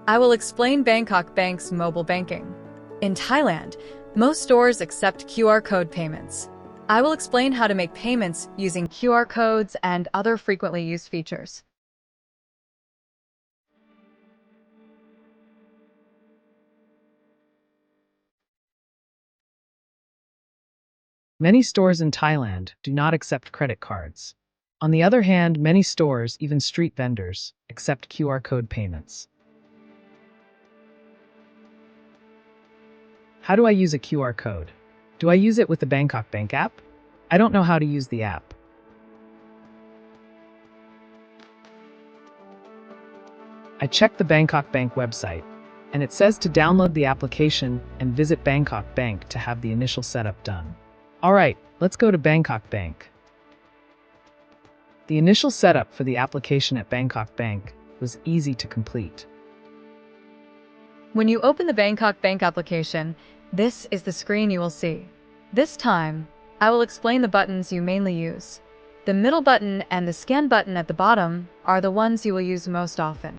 I will explain Bangkok Bank's mobile banking. In Thailand, most stores accept QR code payments. I will explain how to make payments using QR codes and other frequently used features. Many stores in Thailand do not accept credit cards. On the other hand, many stores, even street vendors, accept QR code payments. How do I use a QR code? Do I use it with the Bangkok Bank app? I don't know how to use the app. I checked the Bangkok Bank website, and it says to download the application and visit Bangkok Bank to have the initial setup done. Alright, let's go to Bangkok Bank. The initial setup for the application at Bangkok Bank was easy to complete. When you open the Bangkok Bank application, this is the screen you will see. This time, I will explain the buttons you mainly use. The middle button and the scan button at the bottom are the ones you will use most often.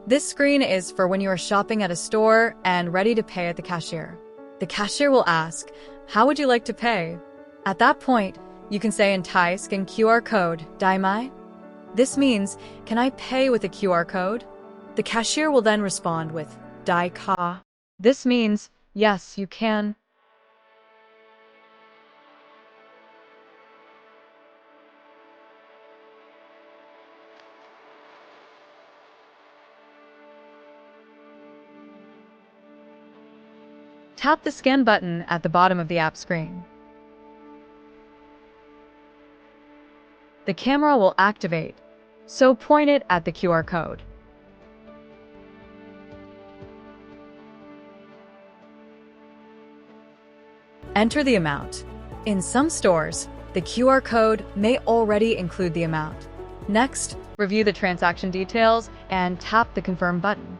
This screen is for when you are shopping at a store and ready to pay at the cashier. The cashier will ask, "How would you like to pay?" At that point, you can say in Thai, "Scan QR code, dai mai?" This means, "Can I pay with a QR code?" The cashier will then respond with, "Dai ka." This means, "Yes, you can." Tap the scan button at the bottom of the app screen. The camera will activate, so point it at the QR code. Enter the amount. In some stores, the QR code may already include the amount. Next, review the transaction details and tap the Confirm button.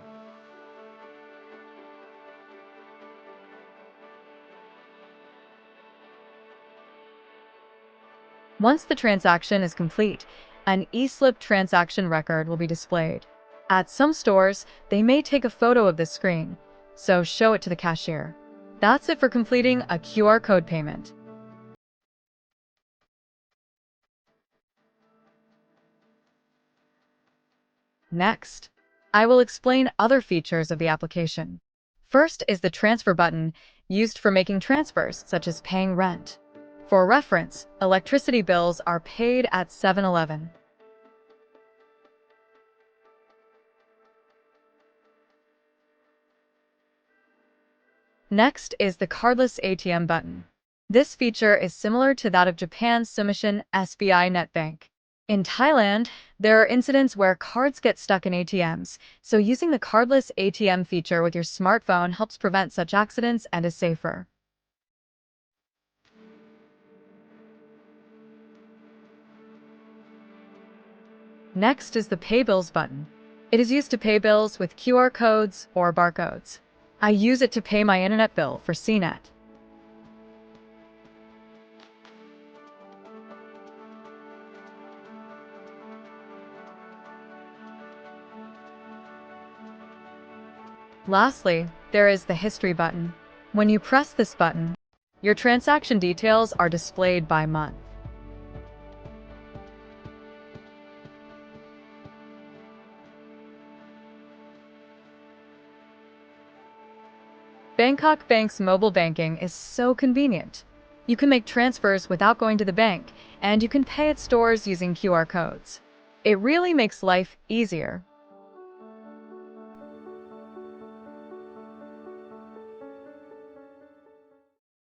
Once the transaction is complete, an e-slip transaction record will be displayed. At some stores, they may take a photo of this screen, so show it to the cashier. That's it for completing a QR code payment. Next, I will explain other features of the application. First is the transfer button, used for making transfers, such as paying rent. For reference, electricity bills are paid at 7-Eleven. Next is the cardless ATM button. This feature is similar to that of Japan's Sumishin SBI Net Bank. In Thailand, there are incidents where cards get stuck in ATMs, so using the cardless ATM feature with your smartphone helps prevent such accidents and is safer. Next is the Pay Bills button. It is used to pay bills with QR codes or barcodes. I use it to pay my internet bill for CNET. Lastly, there is the History button. When you press this button, your transaction details are displayed by month. Bangkok Bank's mobile banking is so convenient. You can make transfers without going to the bank, and you can pay at stores using QR codes. It really makes life easier.